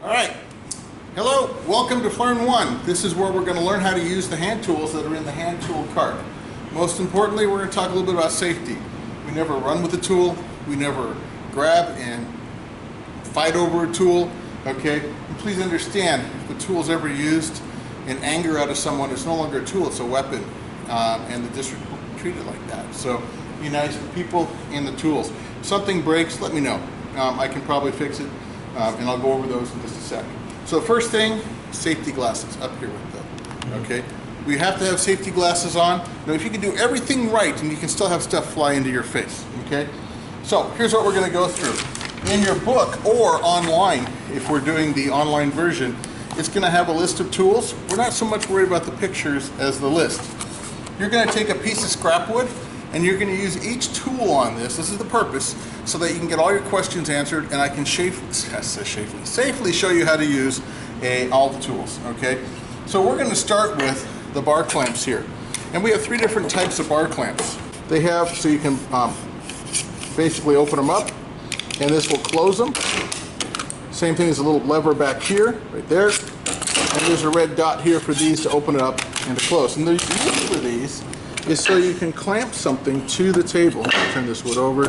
All right. Hello, welcome to FLEARN 1. This is where we're going to learn how to use the hand tools that are in the hand tool cart. Most importantly, we're going to talk a little bit about safety. We never run with a tool. We never grab and fight over a tool. Okay? And please understand, if the tool is ever used in anger out of someone, it's no longer a tool, it's a weapon. And the district will treat it like that. So be nice to people and the tools. If something breaks, let me know. I can probably fix it, and I'll go over those in just a second. So first thing, safety glasses up here with them. Okay, we have to have safety glasses on. Now, if you can do everything right, and you can still have stuff fly into your face. Okay, so here's what we're going to go through. In your book or online, if we're doing the online version, it's going to have a list of tools. We're not so much worried about the pictures as the list. You're going to take a piece of scrap wood, and you're going to use each tool on this. This is the purpose, so that you can get all your questions answered, and I can safely show you how to use all the tools. Okay, so we're going to start with the bar clamps here, and we have three different types of bar clamps. They have, so you can basically open them up, and this will close them. Same thing as a little lever back here, right there, and there's a red dot here for these to open it up and to close. And the use for these is so you can clamp something to the table. Turn this wood over,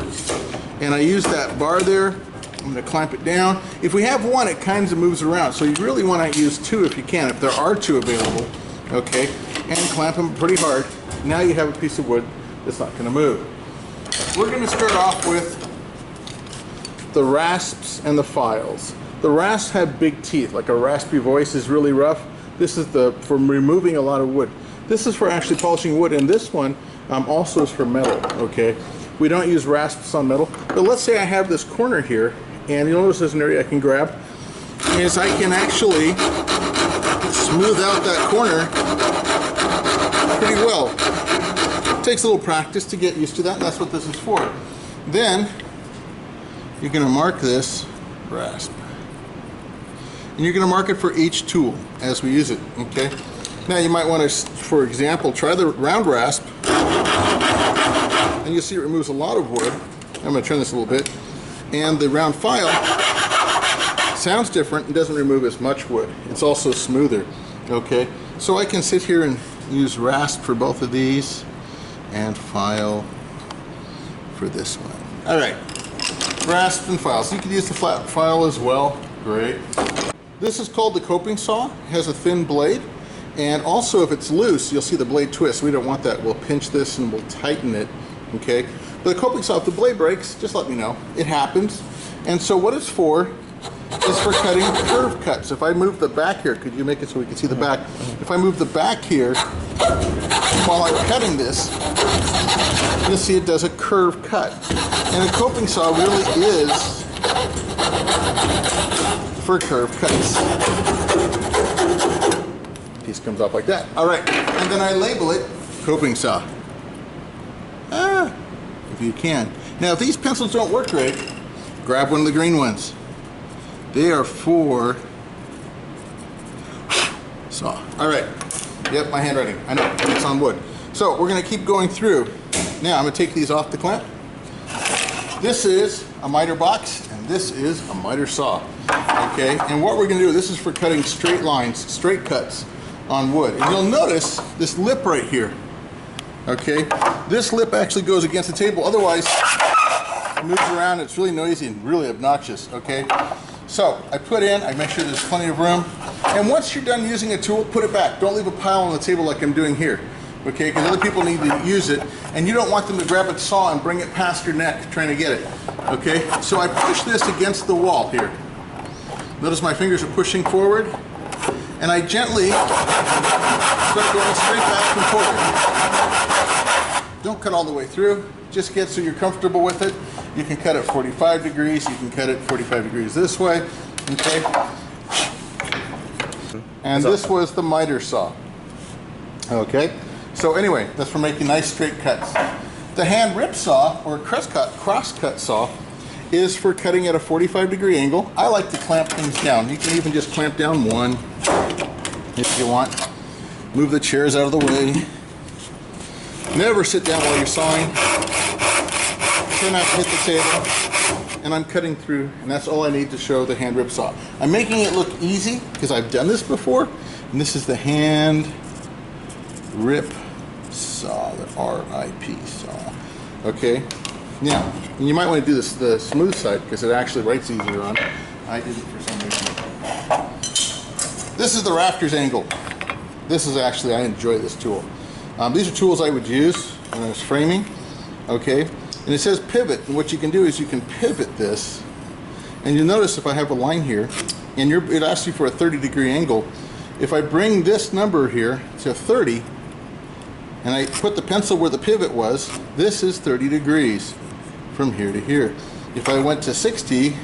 and I use that bar there. I'm going to clamp it down. If we have one, it kind of moves around, so you really want to use two if you can, if there are two available. Okay, and clamp them pretty hard. Now you have a piece of wood that's not going to move. We're going to start off with the rasps and the files. The rasps have big teeth, like a raspy voice is really rough. This is for removing a lot of wood. This is for actually polishing wood, and this one also is for metal. Okay, we don't use rasps on metal, but let's say I have this corner here, and you'll notice there's an area I can grab, is I can actually smooth out that corner pretty well. It takes a little practice to get used to that, and that's what this is for. Then you're going to mark this rasp, and you're going to mark it for each tool as we use it. Okay. Now you might want to, for example, try the round rasp, and you'll see it removes a lot of wood. I'm going to turn this a little bit, and the round file sounds different and doesn't remove as much wood. It's also smoother. Okay, so I can sit here and use rasp for both of these, and file for this one. All right, rasp and files. You can use the flat file as well. Great. This is called the coping saw. It has a thin blade. And also, if it's loose, you'll see the blade twist. We don't want that. We'll pinch this and we'll tighten it, okay? But the coping saw, if the blade breaks, just let me know. It happens. And so what it's for is for cutting curve cuts. If I move the back here, could you make it so we can see the back? If I move the back here while I'm cutting this, you'll see it does a curve cut. And a coping saw really is for curve cuts. Piece comes off like that. All right, and then I label it coping saw. If you can. Now, if these pencils don't work right, grab one of the green ones. They are for saw. All right. Yep, my handwriting. I know, it's on wood. So we're going to keep going through. Now I'm going to take these off the clamp. This is a miter box, and this is a miter saw. Okay, and what we're going to do, this is for cutting straight lines, straight cuts on wood. And you'll notice this lip right here. Okay, this lip actually goes against the table, otherwise it moves around. It's really noisy and really obnoxious. Okay, so I make sure there's plenty of room, and once you're done using a tool, put it back. Don't leave a pile on the table like I'm doing here. Okay, because other people need to use it, and you don't want them to grab a saw and bring it past your neck trying to get it. Okay, so I push this against the wall here. Notice my fingers are pushing forward, and I gently start going straight back and forward. Don't cut all the way through, just get so you're comfortable with it. You can cut it 45 degrees, you can cut it 45 degrees this way, okay? And this was the miter saw, okay? So anyway, that's for making nice straight cuts. The hand rip saw, or cross cut saw, is for cutting at a 45-degree angle. I like to clamp things down. You can even just clamp down one if you want. Move the chairs out of the way. Never sit down while you're sawing. Try not to hit the table. and I'm cutting through, and that's all I need to show the hand rip saw. I'm making it look easy because I've done this before, and this is the hand rip saw, the RIP saw. Okay, now you might want to do this the smooth side because it actually writes easier on it. I didn't for some reason. This is the rafters angle. This is actually, I enjoy this tool. These are tools I would use when I was framing. Okay, and it says pivot, and what you can do is you can pivot this, and you'll notice if I have a line here, and it asks you for a 30-degree angle. If I bring this number here to 30, and I put the pencil where the pivot was, this is 30 degrees from here to here. If I went to 60,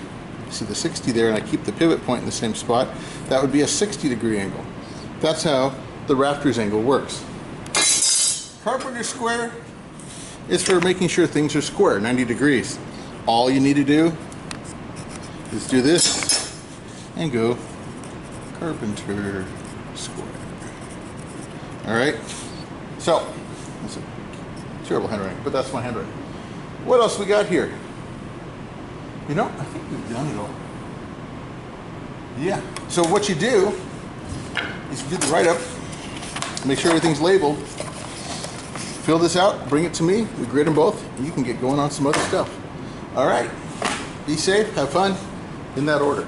see the 60 there, and I keep the pivot point in the same spot, that would be a 60-degree angle. That's how the rafters angle works. Carpenter square is for making sure things are square, 90 degrees. All you need to do is do this and go carpenter square. All right, so that's a terrible handwriting, but that's my handwriting. What else we got here? You know, I think we've done it all. Yeah, so what you do is you do the write-up, make sure everything's labeled, fill this out, bring it to me, we grade them both, and you can get going on some other stuff. All right, be safe, have fun, in that order.